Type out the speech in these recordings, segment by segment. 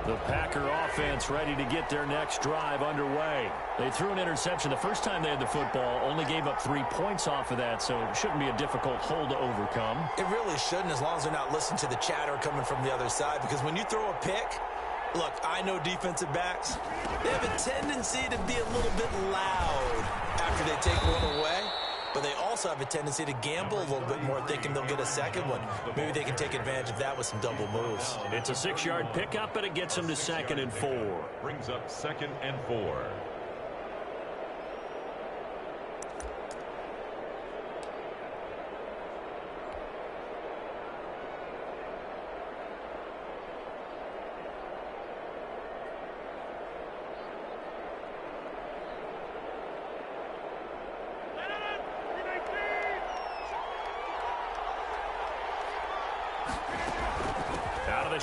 The Packer offense ready to get their next drive underway. They threw an interception the first time they had the football, only gave up 3 points off of that, so it shouldn't be a difficult hole to overcome. It really shouldn't, as long as they're not listening to the chatter coming from the other side, because when you throw a pick, look, I know defensive backs, they have a tendency to be a little bit loud after they take one away. But they also have a tendency to gamble a little bit more, thinking they'll get a second one. Maybe they can take advantage of that with some double moves. It's a 6-yard pickup, and it gets them to 2nd and 4. Brings up 2nd and 4.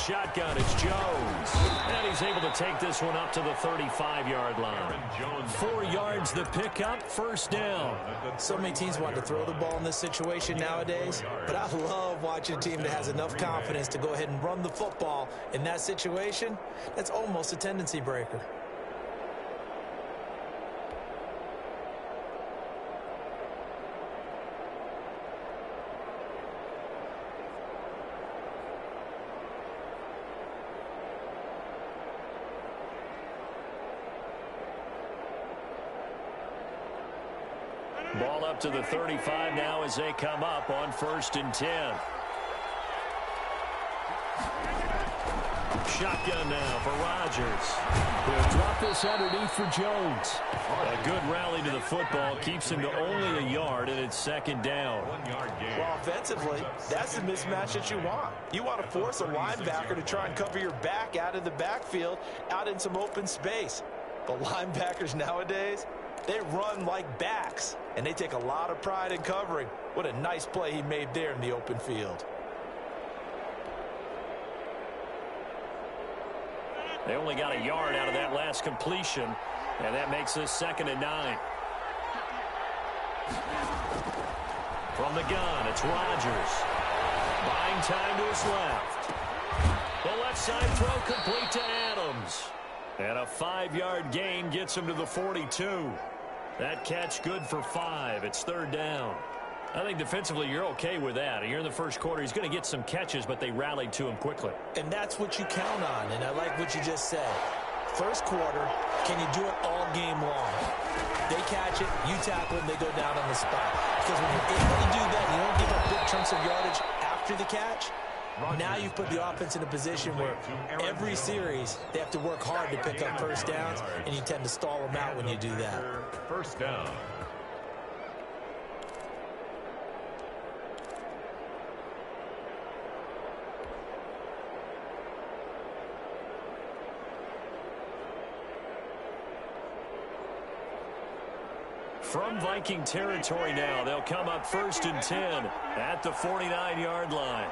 Shotgun, it's Jones. And he's able to take this one up to the 35-yard line. 4 yards the pickup, 1st down. So many teams want to throw the ball in this situation nowadays, but I love watching a team that has enough confidence to go ahead and run the football in that situation. That's almost a tendency breaker. Ball up to the 35 now as they come up on 1st and 10. Shotgun now for Rodgers. He'll drop this underneath for Jones. A good rally to the football keeps him to only a yard, and it's 2nd down. Well, offensively, that's the mismatch that you want. You want to force a linebacker to try and cover your back out of the backfield, out in some open space. But linebackers nowadays, they run like backs, and they take a lot of pride in covering. What a nice play he made there in the open field. They only got a yard out of that last completion, and that makes this 2nd and 9. From the gun, it's Rodgers. Buying time to his left. The left side throw complete to Adams. And a 5-yard gain gets him to the 42. That catch good for 5. It's 3rd down. I think defensively you're okay with that. You're in the first quarter. He's going to get some catches, but they rallied to him quickly. And that's what you count on, and I like what you just said. First quarter, can you do it all game long? They catch it, you tackle them, they go down on the spot. Because when you're able to do that, you don't give up big chunks of yardage after the catch. Now you've put the offense in a position where every series they have to work hard to pick up 1st downs, and you tend to stall them out when you do that. 1st down. From Viking territory now, they'll come up 1st and 10 at the 49-yard line.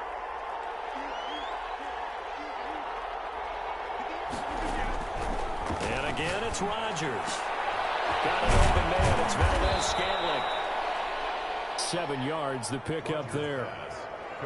And again, it's Rodgers. Got an open man. It's Valdez-Scantling. 7 yards, the pickup there.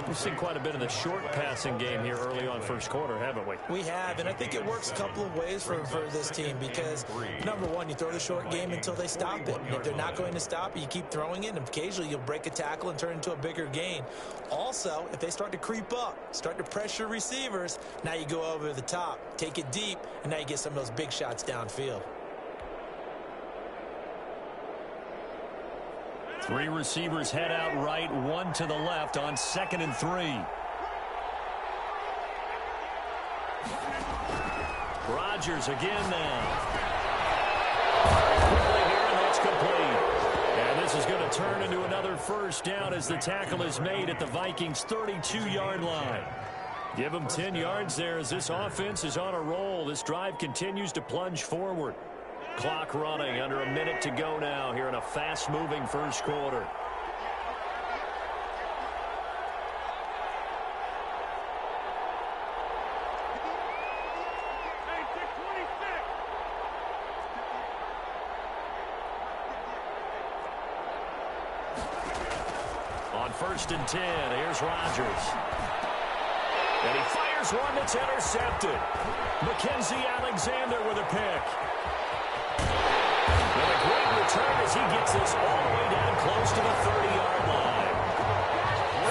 We've seen quite a bit of the short passing game here early on 1st quarter, haven't we? We have, and I think it works a couple of ways for this team because, number one, you throw the short game until they stop it. And if they're not going to stop it, you keep throwing it, and occasionally you'll break a tackle and turn it into a bigger gain. Also, if they start to creep up, start to pressure receivers, now you go over the top, take it deep, and now you get some of those big shots downfield. 3 receivers head out right, 1 to the left on 2nd and 3. Rodgers again now. Quickly here, and that's complete. And this is going to turn into another 1st down as the tackle is made at the Vikings' 32-yard line. Give them 10 yards there as this offense is on a roll. This drive continues to plunge forward. Clock running, under a minute to go now here in a fast-moving 1st quarter. On 1st and 10, here's Rodgers. And he fires Here's one that's intercepted. Mackenzie Alexander with a pick. And a great return as he gets this all the way down close to the 30-yard line.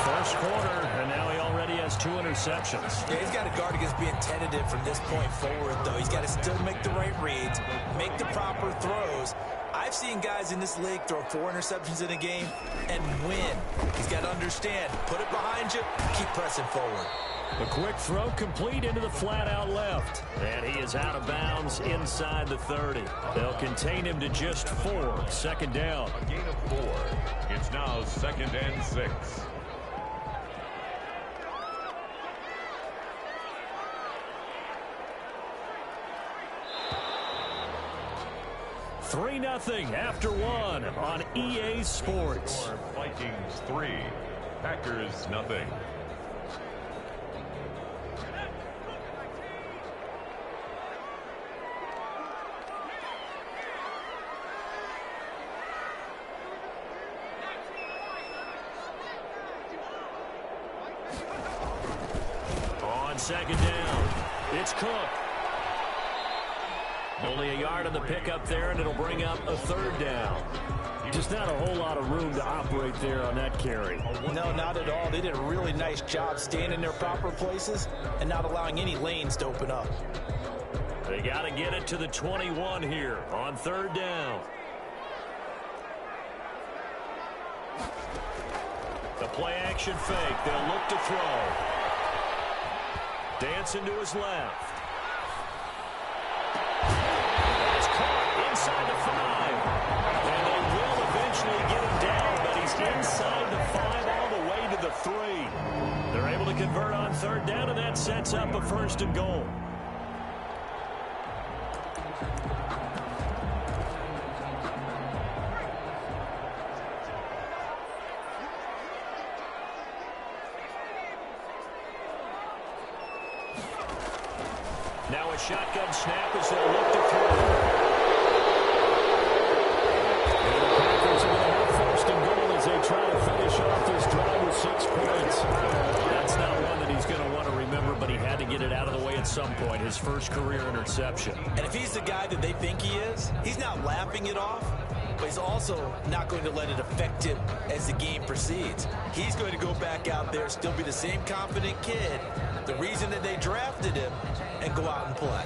First quarter, and now he already has 2 interceptions. Yeah, he's got to guard against being tentative from this point forward, though. He's got to still make the right reads, make the proper throws. I've seen guys in this league throw 4 interceptions in a game and win. He's got to understand, put it behind you, keep pressing forward. A quick throw complete into the flat out left. And he is out of bounds inside the 30. They'll contain him to just 4. Second down. A gain of 4. It's now 2nd and 6. Three 0 after 1 on EA Sports. Vikings 3, Packers 0. On second down, it's Cook. Only a yard on the pickup there, and it'll bring up a 3rd down. Just not a whole lot of room to operate there on that carry. No, not at all. They did a really nice job staying in their proper places and not allowing any lanes to open up. They got to get it to the 21 here on 3rd down. The play-action fake. They'll look to throw. Dancing to his left. That's caught inside the 5. And they will eventually get him down, but he's inside the 5 all the way to the 3. They're able to convert on 3rd down, and that sets up a 1st and goal. Now a shotgun snap as they'll look to throw. And the Packers are going to have 1st and goal as they try to finish off this drive with 6 points. That's not one that he's going to want to remember, but he had to get it out of the way at some point. His first career interception. And if he's the guy that they think he is, he's not laughing it off, but he's also not going to let it affect him as the game proceeds. He's going to go back out there, still be the same confident kid, the reason that they drafted him, and go out and play.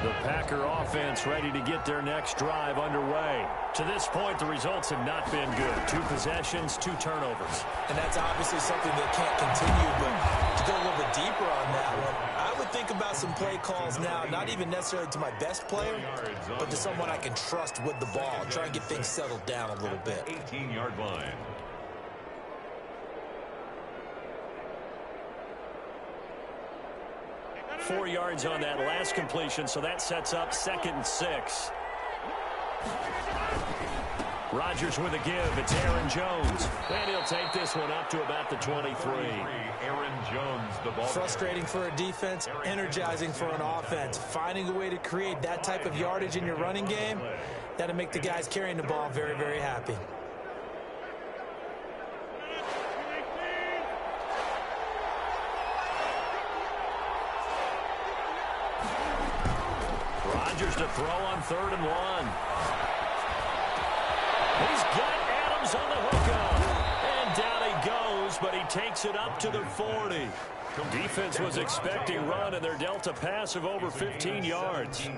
The Packer offense ready to get their next drive underway. To this point, the results have not been good. 2 possessions, 2 turnovers. And that's obviously something that can't continue, but to go a little bit deeper on that one, I would think about some play calls now, not even necessarily to my best player, but to someone I can trust with the ball. Try and get things settled down a little bit. 18-yard line. Four yards on that last completion, so that sets up 2nd and 6. Rodgers with a give. It's Aaron Jones. And he'll take this one up to about the 23. Aaron Jones, the ball. Frustrating for a defense, energizing for an offense. Finding a way to create that type of yardage in your running game, that'll make the guys carrying the ball very, very happy. Rodgers to throw on 3rd and 1. He's got Adams on the hookup. And down he goes, but he takes it up to the 40. Defense was expecting run, and they're dealt a pass of over 15 yards.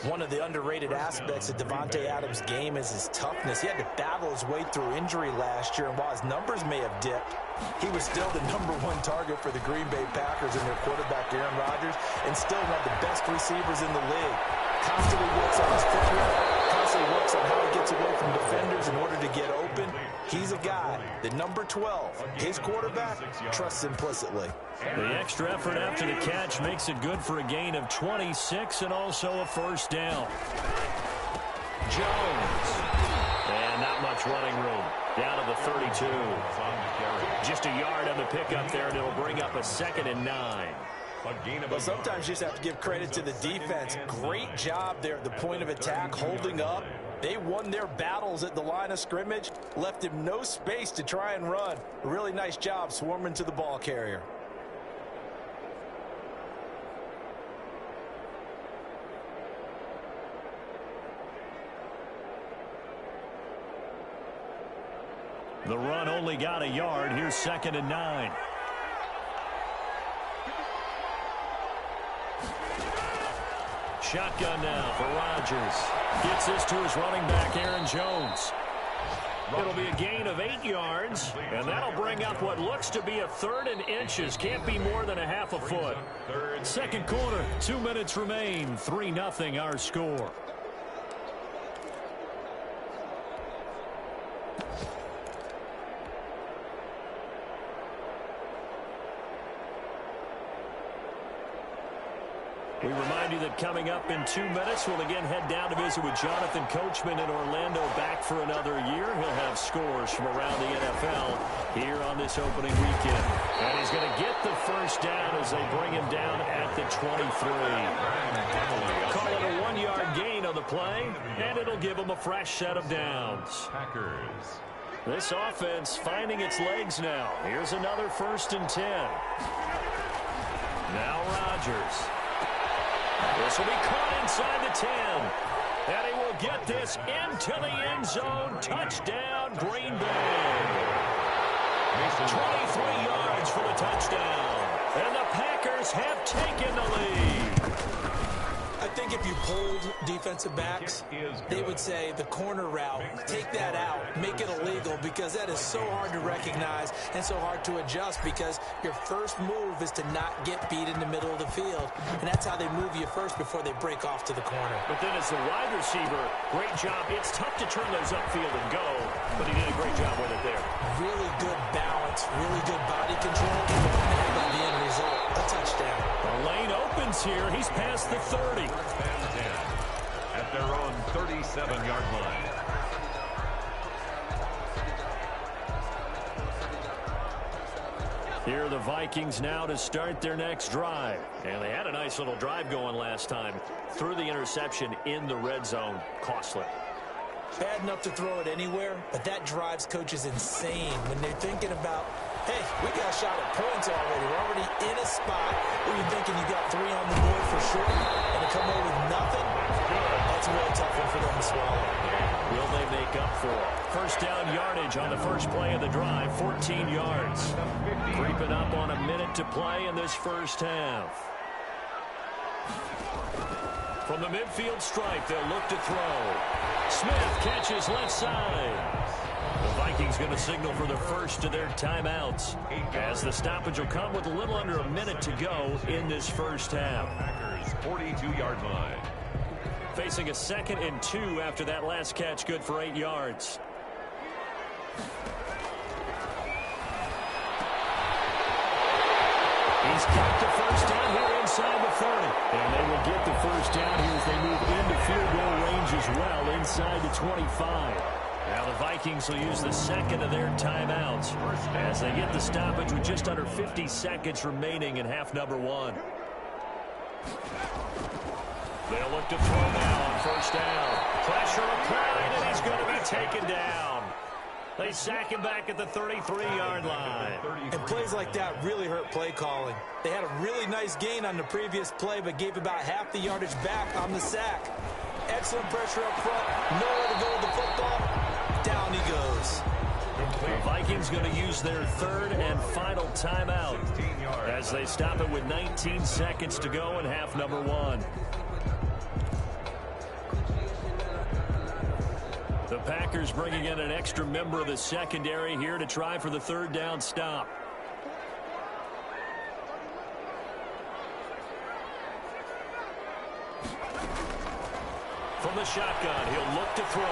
One of the underrated aspects of Davante Adams' game is his toughness. He had to battle his way through injury last year, and while his numbers may have dipped, he was still the #1 target for the Green Bay Packers and their quarterback, Aaron Rodgers, and still one of the best receivers in the league. Constantly works on his footwork, constantly works on how he gets away from defenders in order to get open. He's a guy that #12, his quarterback, trusts implicitly. The extra effort after the catch makes it good for a gain of 26 and also a 1st down. Jones. And not much running room. Down to the 32. Just a yard on the pickup there, and it'll bring up a 2nd and 9. Well, sometimes you just have to give credit to the defense. Great job there at the point of attack, holding up. They won their battles at the line of scrimmage, left him no space to try and run. A really nice job swarming to the ball carrier. The run only got a yard. Here's 2nd and 9. Shotgun now for Rodgers. Gets this to his running back, Aaron Jones. It'll be a gain of 8 yards, and that'll bring up what looks to be a 3rd and inches. Can't be more than a half a foot. Second quarter, 2 minutes remain. 3-0 our score. We remind you that coming up in 2 minutes, we'll again head down to visit with Jonathan Coachman in Orlando, back for another year. He'll have scores from around the NFL here on this opening weekend. And he's going to get the first down as they bring him down at the 23. Call it a 1-yard gain on the play, and it'll give him a fresh set of downs. Packers. This offense finding its legs now. Here's another 1st and 10. Now Rodgers. This will be caught inside the 10. And he will get this into the end zone. Touchdown, Green Bay. 23 yards for the touchdown. And the Packers have taken the lead. I think if you polled defensive backs, they would say the corner route, take that out, make it illegal, because that is so hard to recognize and so hard to adjust, because your first move is to not get beat in the middle of the field. And that's how they move you first before they break off to the corner. But then as the wide receiver, great job. It's tough to turn those upfield and go, but he did a great job with it there. Really good balance, really good body control, and how about the end result? A touchdown. The lane opens here. He's past the 30. And 10 at their own 37-yard line. Here are the Vikings now to start their next drive. And they had a nice little drive going last time. Threw the interception in the red zone. Costly. Bad enough to throw it anywhere, but that drives coaches insane when they're thinking about, hey, we got a shot at points already. We're already in a spot where you're thinking you got 3 on the board for sure, and to come away with nothing, that's a real tough one for them to swallow. Will they make up for it? First down yardage on the first play of the drive, 14 yards. Creeping up on a minute to play in this first half. From the midfield stripe, they'll look to throw. Smith catches left side. The Vikings going to signal for the first of their timeouts, as the stoppage will come with a little under a minute to go in this first half. Packers 42-yard line. Facing a 2nd and 2 after that last catch, good for 8 yards. He's got the first down here inside the 30. And they will get the first down here as they move into field goal range as well, inside the 25. Now the Vikings will use the 2nd of their timeouts as they get the stoppage with just under 50 seconds remaining in half number 1. They'll look to throw now on first down. Pressure applied, and he's going to be taken down. They sack him back at the 33-yard line. And plays like that really hurt play calling. They had a really nice gain on the previous play, but gave about half the yardage back on the sack. Excellent pressure up front. Nowhere to go with the football. Down he goes. The Vikings going to use their 3rd and final timeout as they stop it with 19 seconds to go in half number 1. The Packers bringing in an extra member of the secondary here to try for the 3rd down stop. From the shotgun, he'll look to throw.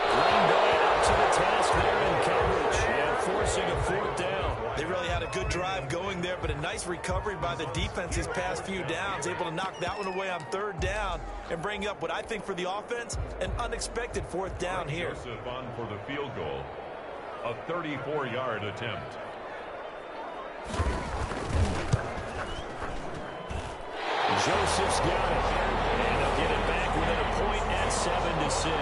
Green Bay out to the task there in coverage and forcing a 4th down. They really had a good drive going there, but a nice recovery by the defense his past few downs, able to knock that one away on 3rd down and bring up what I think for the offense, an unexpected 4th down here. Joseph on for the field goal, a 34-yard attempt. Joseph's got it, and they'll get it back within a point at 7-6.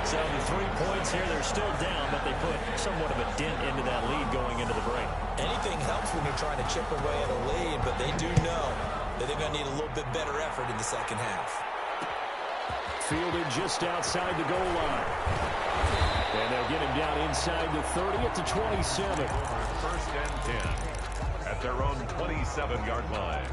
So the 3 points here, they're still down, but they put somewhat of a dent into that lead going into the break. Anything helps when you're trying to chip away at a lead, but they do know that they're going to need a little bit better effort in the second half. Fielded just outside the goal line. And they'll get him down inside the 30 at the 27. First and 10 at their own 27-yard line.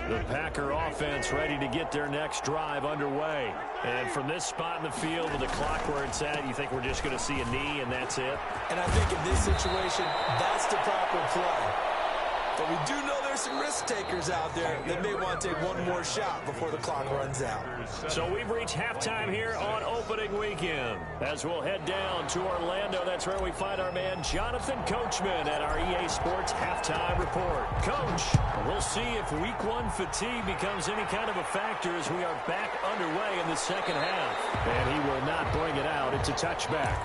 The Packer offense ready to get their next drive underway. And from this spot in the field with the clock where it's at, you think we're just going to see a knee and that's it? And I think in this situation, that's the proper play. But we do know there's some risk takers out there that may want to take one more shot before the clock runs out. So we've reached halftime here on opening weekend. As we'll head down to Orlando, that's where we find our man Jonathan Coachman at our EA Sports Halftime Report. Coach, we'll see if week one fatigue becomes any kind of a factor as we are back underway in the second half. And he will not bring it out. It's a touchback.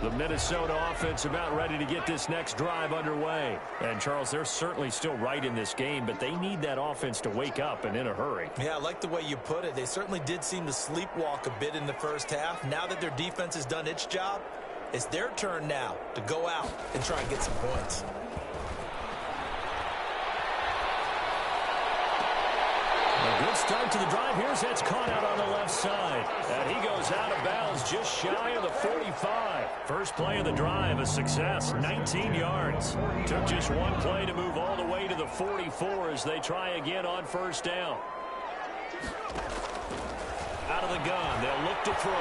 The Minnesota offense about ready to get this next drive underway. And, Charles, they're certainly still right in this game, but they need that offense to wake up and in a hurry. Yeah, I like the way you put it. They certainly did seem to sleepwalk a bit in the first half. Now that their defense has done its job, it's their turn now to go out and try and get some points. A good start to the drive. Here's that's caught out on the left side. And he goes out of bounds just shy of the 45. First play of the drive, a success, 19 yards. Took just one play to move all the way to the 44 as they try again on first down. Out of the gun, they'll look to throw.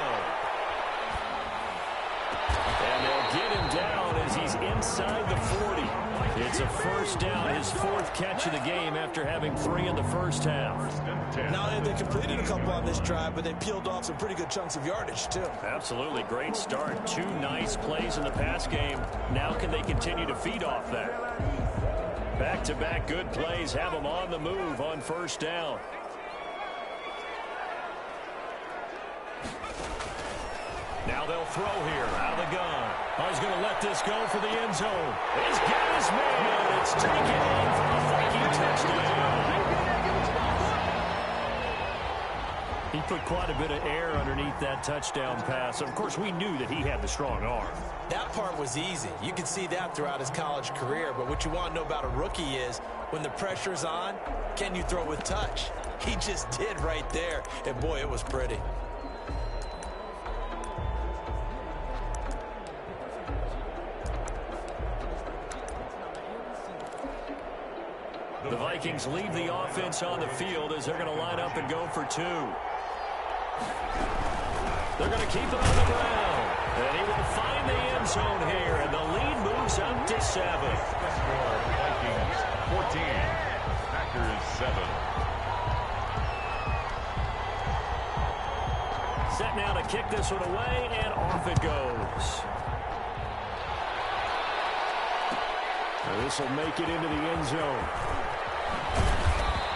And they'll get him down as he's inside the 40. It's a first down, his fourth catch of the game after having 3 in the first half. Not only have they completed a couple on this drive, but they peeled off some pretty good chunks of yardage, too. Absolutely. Great start. 2 nice plays in the pass game. Now can they continue to feed off that? Back-to-back good plays have them on the move on first down. Now they'll throw here out of the gun. Oh, he's going to let this go for the end zone. He's got his man. It's taken in for a Viking touchdown. He put quite a bit of air underneath that touchdown pass. Of course, we knew that he had the strong arm. That part was easy. You could see that throughout his college career. But what you want to know about a rookie is when the pressure's on, can you throw with touch? He just did right there. And, boy, it was pretty. The Vikings leave the offense on the field as they're going to line up and go for 2. They're going to keep it on the ground. And he will find the end zone here, and the lead moves up to 7. Vikings 14, Packers 7. Set now to kick this one away, and off it goes. This will make it into the end zone.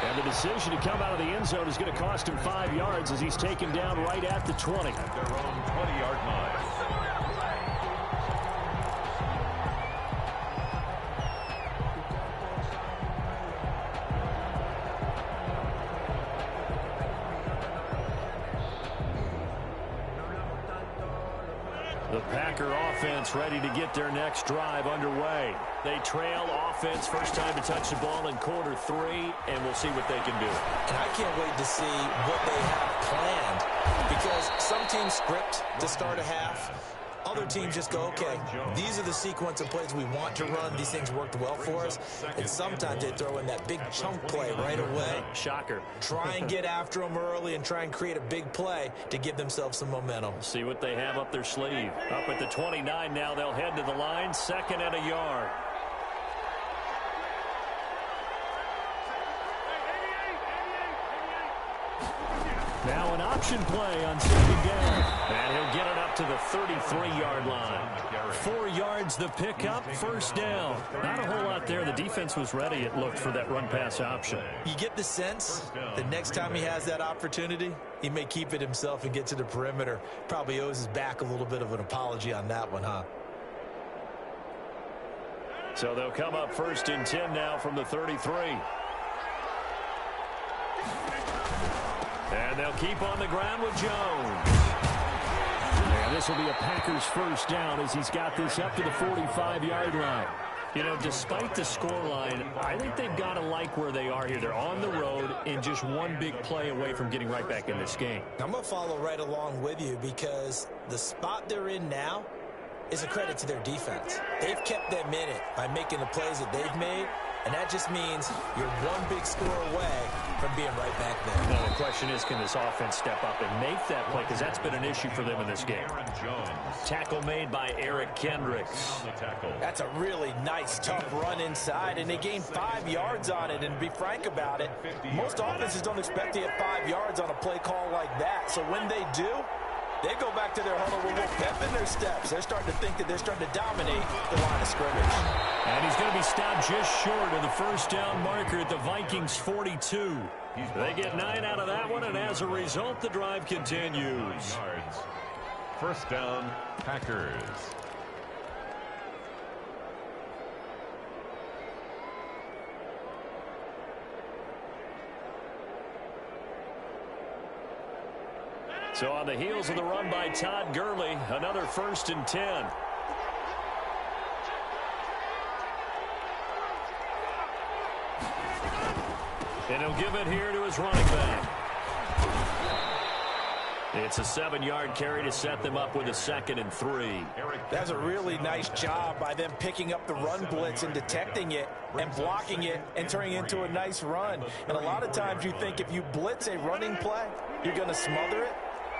And the decision to come out of the end zone is going to cost him 5 yards as he's taken down right at the 20. At their own 20-yard line. The Packer offense ready to get their next drive underway. They trail offense, first time to touch the ball in quarter 3, and we'll see what they can do. And I can't wait to see what they have planned, because some teams script to start a half. Other teams just go, okay, these are the sequence of plays we want to run. These things worked well for us. And sometimes they throw in that big chunk play right away. Shocker. Try and get after them early and try and create a big play to give themselves some momentum. See what they have up their sleeve. Up at the 29 now, they'll head to the line, 2nd and a yard. Now an option play on 2nd down. And he'll get it up to the 33-yard line. 4 yards the pickup, first down. Not a whole lot there. The defense was ready, it looked, for that run-pass option. You get the sense the next time he has that opportunity, he may keep it himself and get to the perimeter. Probably owes his back a little bit of an apology on that one, huh? So they'll come up 1st and 10 now from the 33. And they'll keep on the ground with Jones. And this will be a Packers first down as he's got this up to the 45-yard line. You know, despite the scoreline, I think they've got to like where they are here. They're on the road and just one big play away from getting right back in this game. I'm going to follow right along with you because the spot they're in now is a credit to their defense. They've kept them in it by making the plays that they've made, and that just means you're one big score away from being right back there. Now, the question is, can this offense step up and make that play? Because that's been an issue for them in this game. Tackle made by Eric Kendricks. That's a really nice, tough run inside, and they gained 5 yards on it. And to be frank about it, most offenses don't expect to get 5 yards on a play call like that. So when they do, they go back to their huddle with a pep in their steps. They're starting to think that they're starting to dominate the line of scrimmage. And he's going to be stopped just short of the first down marker at the Vikings 42. They get 9 out of that one, and as a result, the drive continues. First down, Packers. So on the heels of the run by Todd Gurley, another 1st and 10. And he'll give it here to his running back. It's a 7-yard carry to set them up with a 2nd and 3. That's a really nice job by them picking up the run blitz and detecting it and blocking it and turning it into a nice run. And a lot of times you think if you blitz a running play, you're going to smother it.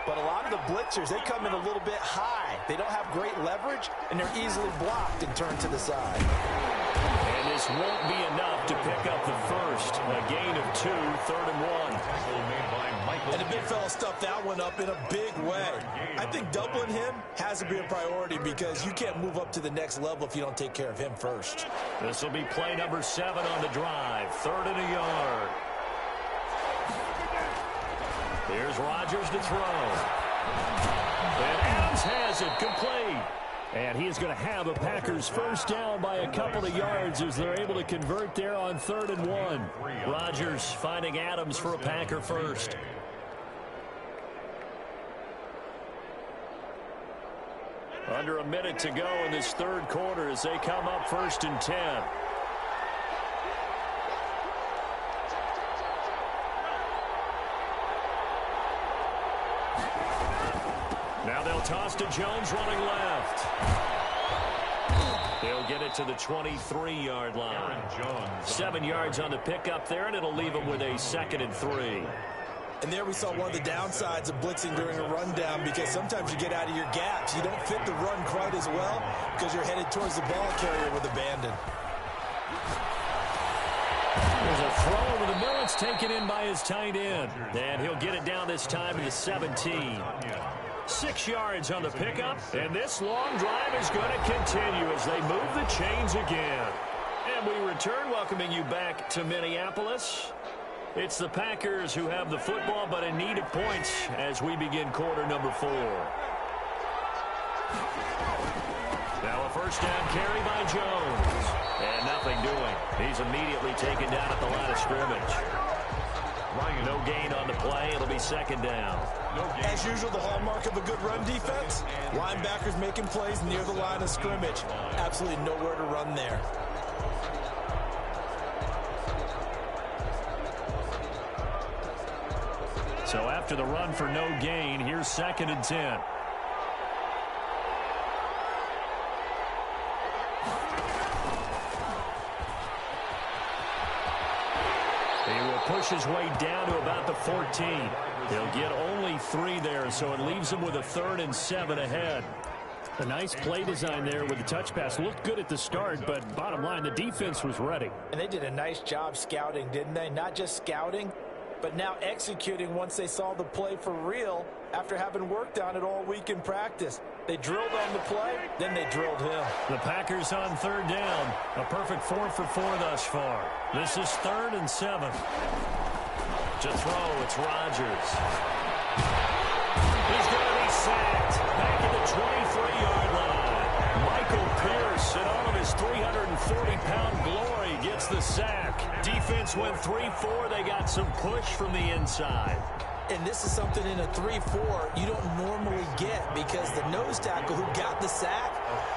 But a lot of the blitzers, they come in a little bit high. They don't have great leverage, and they're easily blocked and turned to the side. And this won't be enough to pick up the first. A gain of 2, 3rd and 1. And the big fella stuffed that one up in a big way. I think doubling him has to be a priority because you can't move up to the next level if you don't take care of him first. This will be play number 7 on the drive. 3rd and a yard. Here's Rodgers to throw. And Adams has it complete. And he is going to have a Packers first down by a couple of yards as they're able to convert there on 3rd and 1. Rodgers finding Adams for a Packer first. Under a minute to go in this 3rd quarter as they come up 1st and 10. Now they'll toss to Jones running left. They'll get it to the 23-yard line. 7 yards on the pickup there, and it'll leave them with a 2nd and 3. And there we saw one of the downsides of blitzing during a rundown because sometimes you get out of your gaps. You don't fit the run quite as well because you're headed towards the ball carrier with abandon. There's a throw over the middle. It's taken in by his tight end. And he'll get it down this time to the 17. 6 yards on the pickup, and this long drive is going to continue as they move the chains again. And we return, welcoming you back to Minneapolis. It's the Packers who have the football, but in need of points as we begin quarter number 4. Now a first down carry by Jones. And nothing doing. He's immediately taken down at the line of scrimmage. No gain on the play. It'll be 2nd down. As usual, the hallmark of a good run defense, linebackers making plays near the line of scrimmage. Absolutely nowhere to run there. So after the run for no gain, here's 2nd and 10. He will push his way down to about the 14. He'll get only 3 there, so it leaves him with a 3rd and 7 ahead. A nice play design there with the touch pass. Looked good at the start, but bottom line, the defense was ready. And they did a nice job scouting, didn't they? Not just scouting, but now executing once they saw the play for real after having worked on it all week in practice. They drilled on the play, then they drilled him. The Packers on third down. A perfect 4 for 4 thus far. This is 3rd and 7. To throw, it's Rodgers. He's going to be sacked. Back at the 23-yard line. Michael Pierce, in all of his 340-pound glory, gets the sack. Defense went 3-4. They got some push from the inside. And this is something in a 3-4 you don't normally get, because the nose tackle who got the sack,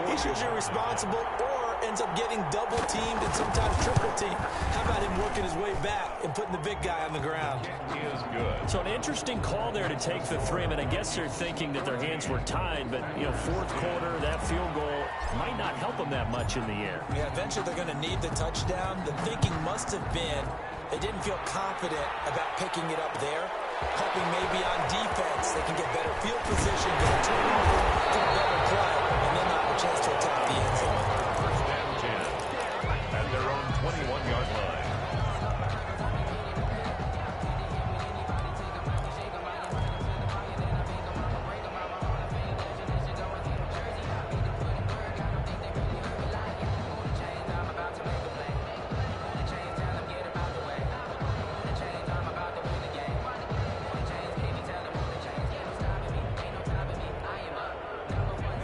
he's usually responsible or ends up getting double-teamed and sometimes triple-teamed. How about him working his way back and putting the big guy on the ground? He is good. So an interesting call there to take the 3. I mean, I guess they're thinking that their hands were tied, but, you know, fourth quarter, that field goal might not help them that much in the air. Yeah, eventually they're going to need the touchdown. The thinking must have been they didn't feel confident about picking it up there, hoping maybe on defense they can get better field position, get a turnover, do a better play, and then not have a chance to attack the end zone. First and 10 at their own 21-yard line.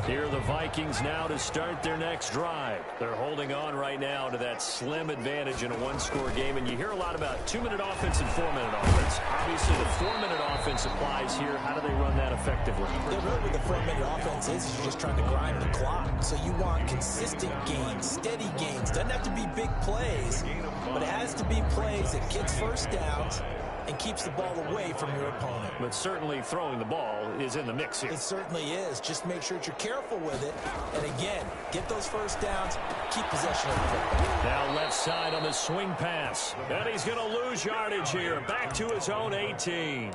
Here are the Vikings now to start their next drive. They're holding on right now to that slim advantage in a one-score game, and you hear a lot about 2-minute offense and 4-minute offense. Obviously, the 4-minute offense applies here. How do they run that effectively? Yeah, really what the 4-minute offense is you're just trying to grind the clock. So you want consistent gains, steady gains. Doesn't have to be big plays, but it has to be plays that gets first downs and keeps the ball away from your opponent. But certainly throwing the ball is in the mix here. It certainly is. Just make sure that you're careful with it. And again, get those first downs, keep possession of the football. Now left side on the swing pass. And he's going to lose yardage here. Back to his own 18.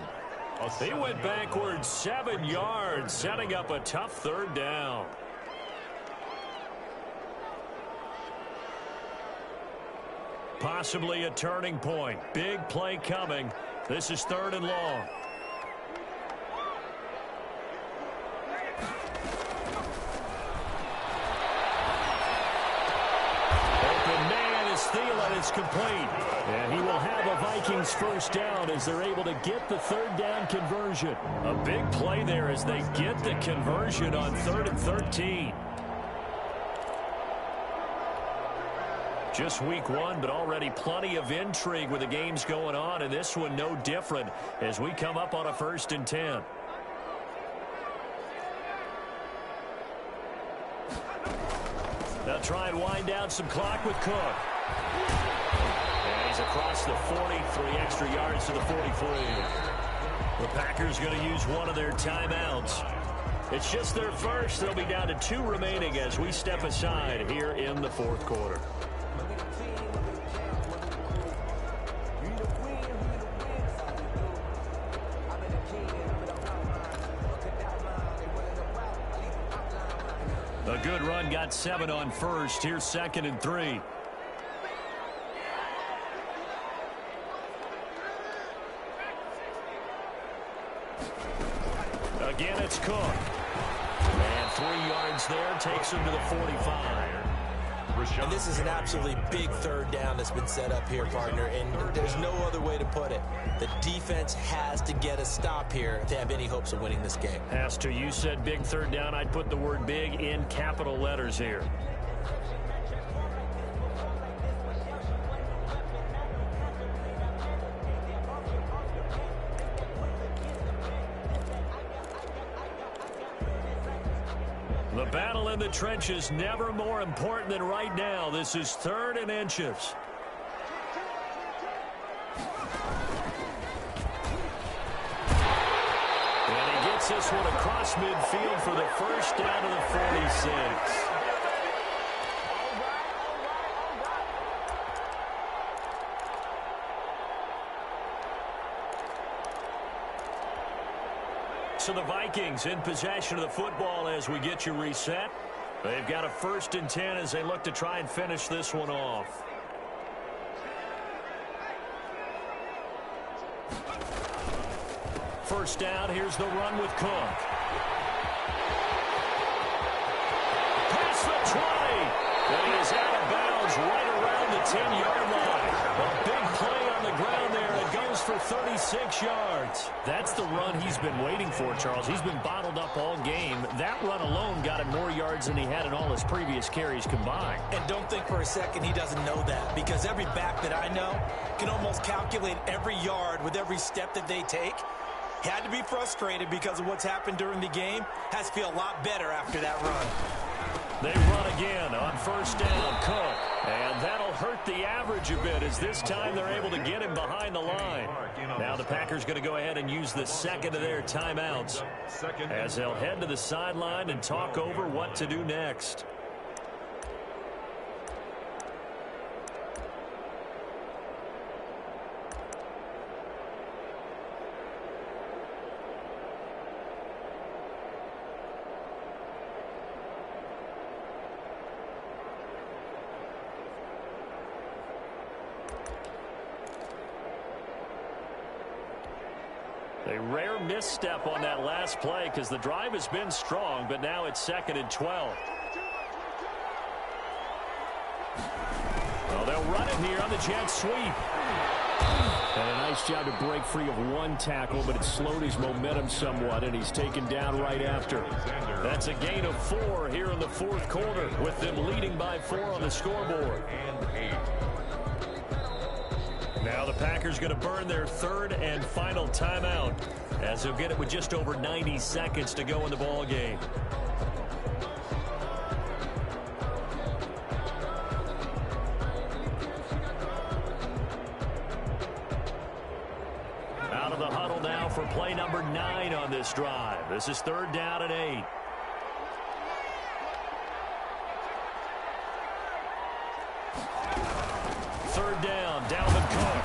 He went backwards 7 yards, setting up a tough third down. Possibly a turning point. Big play coming. This is 3rd and long. Open man is Thielen. It's complete. And he will have a Vikings first down as they're able to get the 3rd down conversion. A big play there as they get the conversion on 3rd and 13. Just week 1, but already plenty of intrigue with the games going on, and this one no different as we come up on a 1st and 10. They'll try and wind down some clock with Cook. And he's across the 40, 3 extra yards to the 43. The Packers going to use one of their timeouts. It's just their first. They'll be down to 2 remaining as we step aside here in the 4th quarter. A good run, got 7 on first. Here's 2nd and 3. Again, it's Cook. And 3 yards there, takes him to the 45. And this is an absolutely big 3rd down that's been set up here, partner, and there's no other way to put it. The defense has to get a stop here to have any hopes of winning this game. Has to. You said big 3rd down. I'd put the word big in capital letters here. The battle in the trenches, never more important than right now. This is 3rd and inches. And he gets this one across midfield for the first down to the 46. So the Vikings in possession of the football as we get you reset. They've got a 1st and 10 as they look to try and finish this one off. first down. Here's the run with Cook. Past the 20. And he is out of bounds right around the 10-yard line. A big play on the ground there. It goes for 36 yards. That's the run he's been waiting for, Charles. He's been bottled up all game. That run alone got him more yards than he had in all his previous carries combined. And don't think for a second he doesn't know that, because every back that I know can almost calculate every yard with every step that they take. Had to be frustrated because of what's happened during the game. Has to feel a lot better after that run. They run again on first down, Cook. And that'll hurt the average a bit, as this time they're able to get him behind the line. Now the Packers going to go ahead and use the second of their timeouts as they'll head to the sideline and talk over what to do next. A rare misstep on that last play because the drive has been strong, but now it's 2nd and 12. Well, they'll run it here on the jet sweep. And a nice job to break free of one tackle, but it slowed his momentum somewhat, and he's taken down right after. That's a gain of 4 here in the fourth quarter, with them leading by 4 on the scoreboard. Now the Packers going to burn their third and final timeout, as they'll get it with just over 90 seconds to go in the ball game. Out of the huddle now for play number 9 on this drive. This is 3rd down and 8. Third down, Dalvin Cook.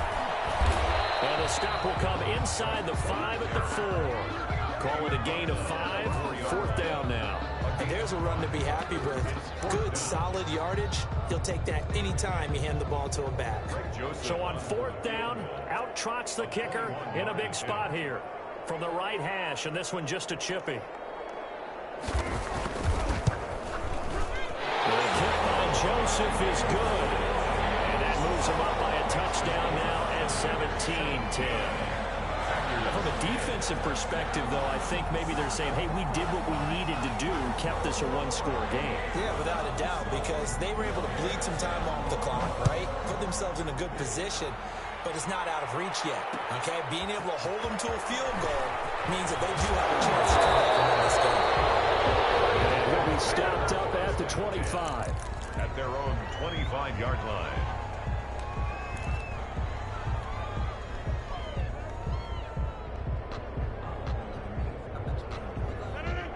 And the stop will come inside the 5 at the 4. Call it a gain of 5. 4th down now. And there's a run to be happy with. Good, solid yardage. He'll take that anytime you hand the ball to him back. So on 4th down, out trots the kicker in a big spot here. From the right hash, and this one just a chippy. The kick by Joseph is good. Moves him up by a touchdown now at 17-10. From a defensive perspective, though, I think maybe they're saying, hey, we did what we needed to do, kept this a one-score game. Yeah, without a doubt, because they were able to bleed some time off the clock, right? Put themselves in a good position, but it's not out of reach yet, okay? Being able to hold them to a field goal means that they do have a chance to come back and win this game. And he'll be stopped up at the 25. At their own 25-yard line.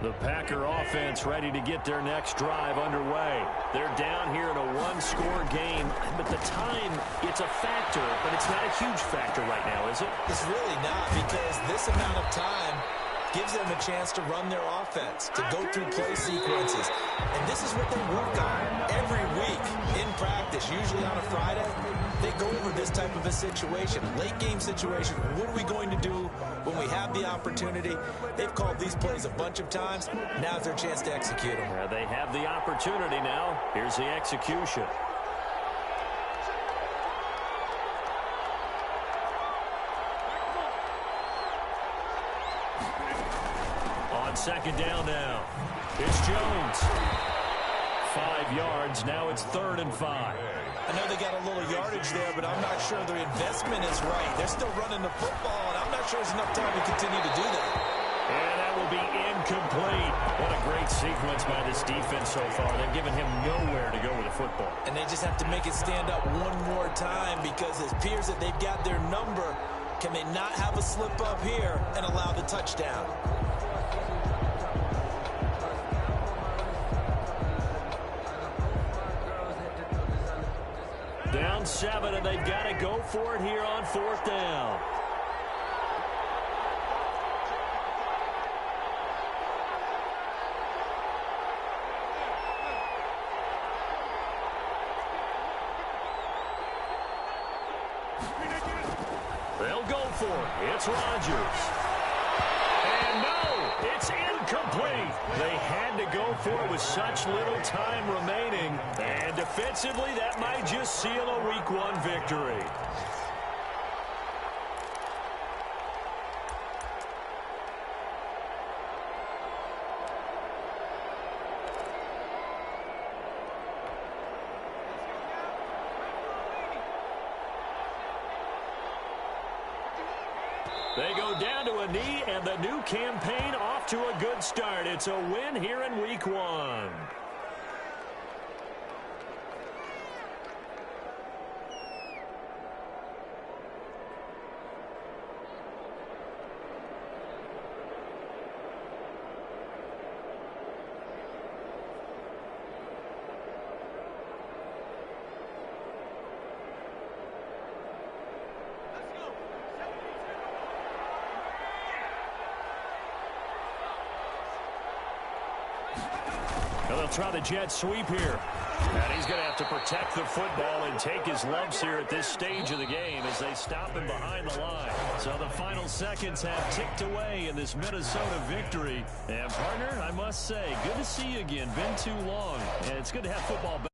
The Packer offense ready to get their next drive underway. They're down here in a one-score game, but the time, it's a factor, but it's not a huge factor right now, is it? It's really not, because this amount of time gives them a chance to run their offense, to go through play sequences. And this is what they work on every week in practice, usually on a Friday. They go over this type of a situation, late game situation. What are we going to do when we have the opportunity? They've called these plays a bunch of times. Now's their chance to execute them. Yeah, they have the opportunity now. Here's the execution. On 2nd down now, it's Jones. 5 yards. Now it's 3rd and 5. I know they got a little yardage there, but I'm not sure their investment is right. They're still running the football, and I'm not sure there's enough time to continue to do that. And that will be incomplete. What a great sequence by this defense so far. They've given him nowhere to go with the football. And they just have to make it stand up one more time, because it appears that they've got their number. Can they not have a slip up here and allow the touchdown? Down 7, and they've got to go for it here on 4th down. They'll go for it. It's Rodgers. And no, it's incomplete. They had to go for it with such little time remaining. And defensively, that might just seal a Week 1 victory. They go down to a knee, and the new campaign off to a good start. It's a win here in Week 1. They'll try the jet sweep here. And he's going to have to protect the football and take his lumps here at this stage of the game as they stop him behind the line. So the final seconds have ticked away in this Minnesota victory. And, partner, I must say, good to see you again. Been too long. And it's good to have football back.